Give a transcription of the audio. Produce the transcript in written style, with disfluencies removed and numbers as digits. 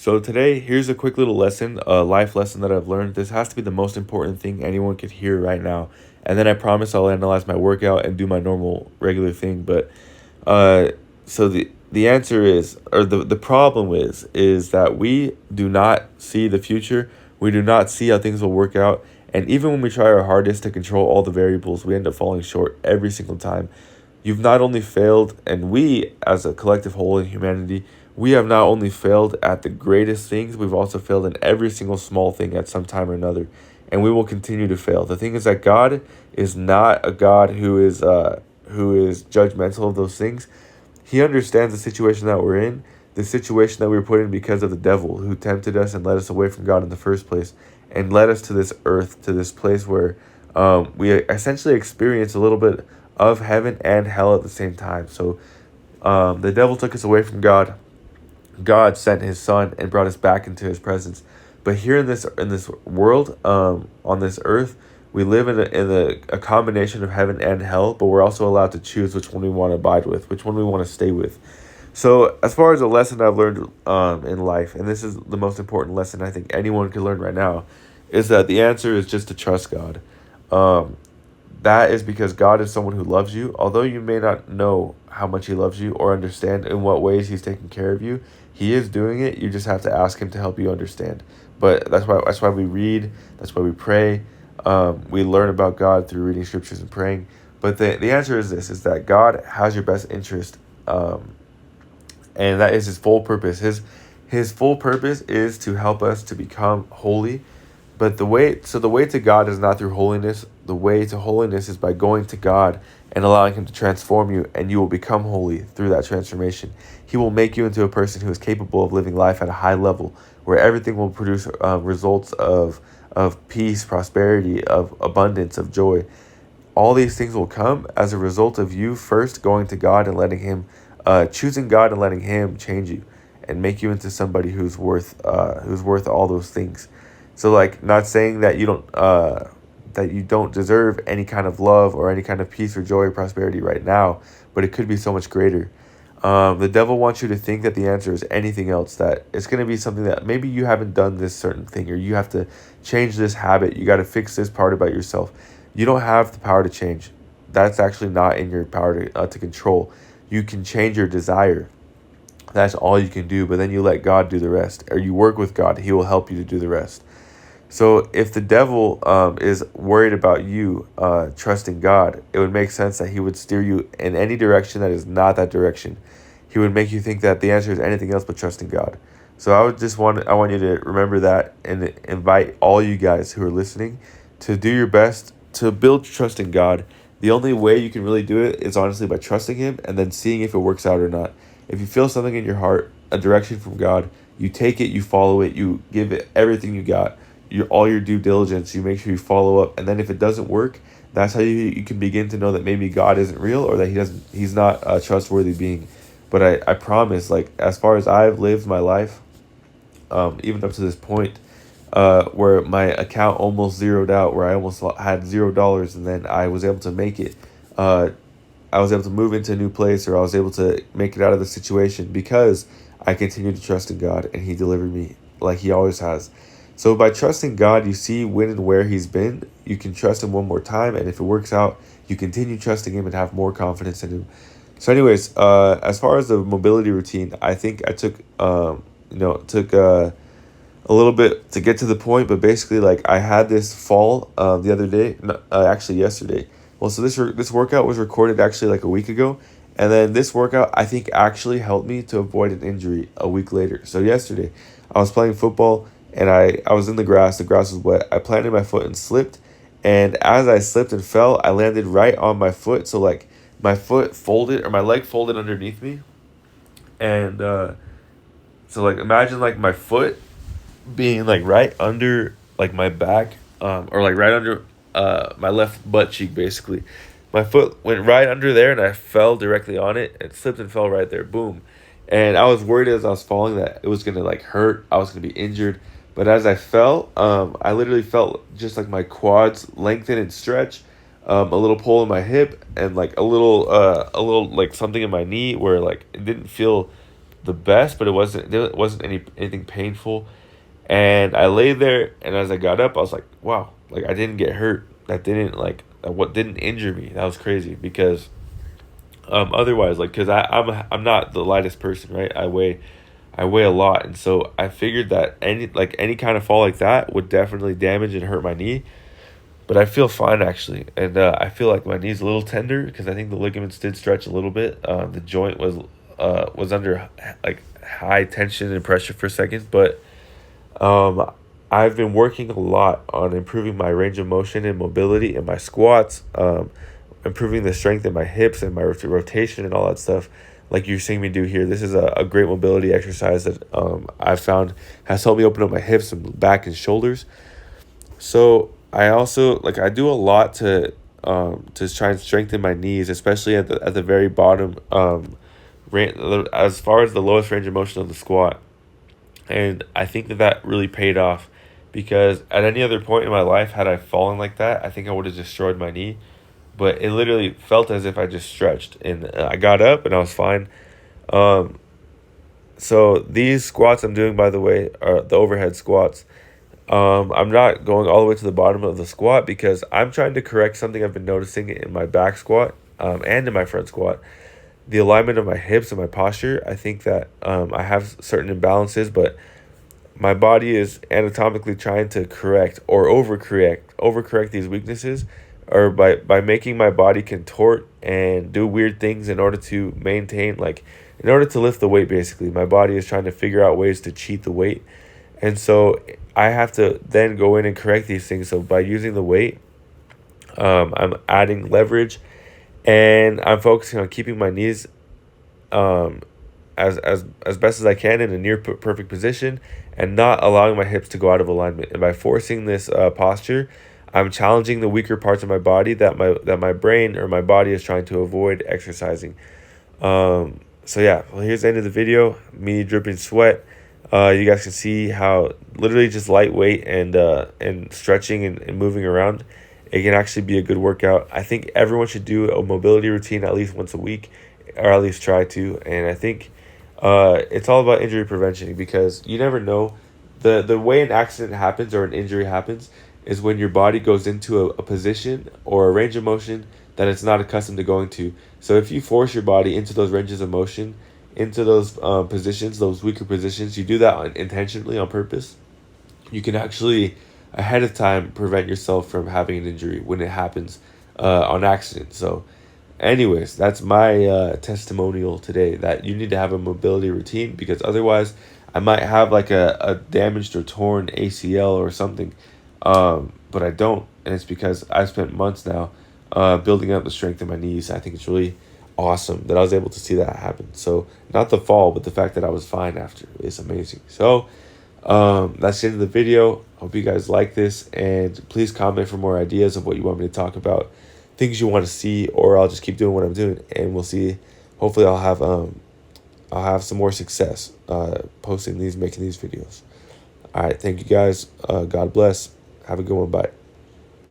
So today, here's a quick little lesson, a life lesson that I've learned. This has to be the most important thing anyone could hear right now. And then I promise I'll analyze my workout and do my normal regular thing. But uh so the answer is, or the problem is that we do not see the future. We do not see how things will work out. And even when we try our hardest to control all the variables, we end up falling short every single time. You've not only failed, and we, as a collective whole in humanity, we have not only failed at the greatest things, we've also failed in every single small thing at some time or another. And we will continue to fail. The thing is that God is not a God who is judgmental of those things. He understands the situation that we're in, the situation that we were put in because of the devil who tempted us and led us away from God in the first place, and led us to this earth, to this place where we essentially experience a little bit of heaven and hell at the same time. So the devil took us away from God. God sent His Son and brought us back into His presence. But here in this world, on this earth, we live in a combination of heaven and hell. But we're also allowed to choose which one we want to abide with, which one we want to stay with. So as far as a lesson I've learned in life, and this is the most important lesson I think anyone can learn right now, is that the answer is just to trust God. Um, that is because God is someone who loves you. Although you may not know how much He loves you or understand in what ways He's taking care of you, He is doing it. You just have to ask Him to help you understand. But that's why we read. That's why we pray. We learn about God through reading scriptures and praying. But the answer is this: is that God has your best interest, and that is His full purpose. His full purpose is to help us to become holy. But the way to God is not through holiness. The way to holiness is by going to God and allowing Him to transform you, and you will become holy through that transformation. He will make you into a person who is capable of living life at a high level, where everything will produce results of peace, prosperity, of abundance, of joy. All these things will come as a result of you first going to God and letting Him, choosing God and letting Him change you and make you into somebody who's worth all those things. So, like, not saying that you don't deserve any kind of love or any kind of peace or joy or prosperity right now, but it could be so much greater. The devil wants you to think that the answer is anything else, that it's going to be something that maybe you haven't done this certain thing, or you have to change this habit. You got to fix this part about yourself. You don't have the power to change. That's actually not in your power to control. You can change your desire. That's all you can do, but then you let God do the rest, or you work with God. He will help you to do the rest. So if the devil is worried about you trusting God, it would make sense that he would steer you in any direction that is not that direction. He would make you think that the answer is anything else but trusting God. So I want you to remember that, and invite all you guys who are listening to do your best to build trust in God. The only way you can really do it is honestly by trusting Him and then seeing if it works out or not. If you feel something in your heart, a direction from God, you take it, you follow it, you give it everything you got, all your due diligence, you make sure you follow up. And then if it doesn't work, that's how you can begin to know that maybe God isn't real, or that he's not a trustworthy being. But I promise, like, as far as I've lived my life, even up to this point, where my account almost zeroed out, where I almost had $0, and then I was able to make it. I was able to move into a new place, or I was able to make it out of the situation because I continued to trust in God, and He delivered me like He always has. So by trusting God, you see when and where He's been. You can trust Him one more time, and if it works out, you continue trusting Him and have more confidence in Him. So, anyways, as far as the mobility routine, I think I took a little bit to get to the point, but basically, like, I had this fall the other day, actually yesterday. Well, so this workout was recorded actually like a week ago, and then this workout I think actually helped me to avoid an injury a week later. So yesterday, I was playing football, and I was in the grass. The grass was wet. I planted my foot and slipped, and as I slipped and fell, I landed right on my foot. So, like, my foot folded, or my leg folded underneath me, and so, like, imagine, like, my foot being, like, right under, like, my back, or, like, right under my left butt cheek, basically. My foot went right under there, and I fell directly on it and slipped and fell right there. Boom. And I was worried as I was falling that it was gonna, like, hurt. I was gonna be injured. But as I fell, I literally felt just like my quads lengthen and stretch, a little pull in my hip, and like a little like something in my knee where, like, it didn't feel the best, but it wasn't anything painful. And I lay there, and as I got up, I was like, wow, like I didn't get hurt. That didn't like what didn't injure me. That was crazy because otherwise, like, because I'm not the lightest person, right? I weigh a lot, and so I figured that any kind of fall like that would definitely damage and hurt my knee. But I feel fine actually, and I feel like my knee's a little tender because I think the ligaments did stretch a little bit. The joint was under like high tension and pressure for a second, but I've been working a lot on improving my range of motion and mobility in my squats, improving the strength in my hips and my rotation and all that stuff. Like you're seeing me do here, this is a great mobility exercise that I've found has helped me open up my hips and back and shoulders. So I also like I do a lot to try and strengthen my knees, especially at the very bottom, as far as the lowest range of motion of the squat. And I think that really paid off because at any other point in my life, had I fallen like that, I think I would have destroyed my knee. But it literally felt as if I just stretched, and I got up and I was fine. Um, so these squats I'm doing, by the way, are the overhead squats. I'm not going all the way to the bottom of the squat because I'm trying to correct something I've been noticing in my back squat, and in my front squat. The alignment of my hips and my posture. I think that I have certain imbalances, but my body is anatomically trying to correct or overcorrect these weaknesses, or by making my body contort and do weird things in order to maintain, like, in order to lift the weight. Basically, my body is trying to figure out ways to cheat the weight, and so I have to then go in and correct these things. So by using the weight, I'm adding leverage, and I'm focusing on keeping my knees um, as best as I can in a near perfect position, and not allowing my hips to go out of alignment. And by forcing this posture, I'm challenging the weaker parts of my body that my brain or my body is trying to avoid exercising. So yeah, well, here's the end of the video. Me dripping sweat. You guys can see how literally just lightweight and stretching and moving around, it can actually be a good workout. I think everyone should do a mobility routine at least once a week, or at least try to. And I think it's all about injury prevention, because you never know. The way an accident happens or an injury happens is when your body goes into a position or a range of motion that it's not accustomed to going to. So if you force your body into those ranges of motion, into those positions, those weaker positions, you do that intentionally on purpose, you can actually ahead of time prevent yourself from having an injury when it happens on accident. So anyways, that's my testimonial today, that you need to have a mobility routine, because otherwise I might have like a damaged or torn ACL or something, but I don't. And it's because I've spent months now building up the strength in my knees. I think it's really awesome that I was able to see that happen. So not the fall, but the fact that I was fine after is amazing. So that's the end of the video. Hope you guys like this, and please comment for more ideas of what you want me to talk about, things you want to see, or I'll just keep doing what I'm doing, and we'll see. Hopefully I'll have some more success making these videos. All right, thank you guys. God bless. Have a good one. Bye.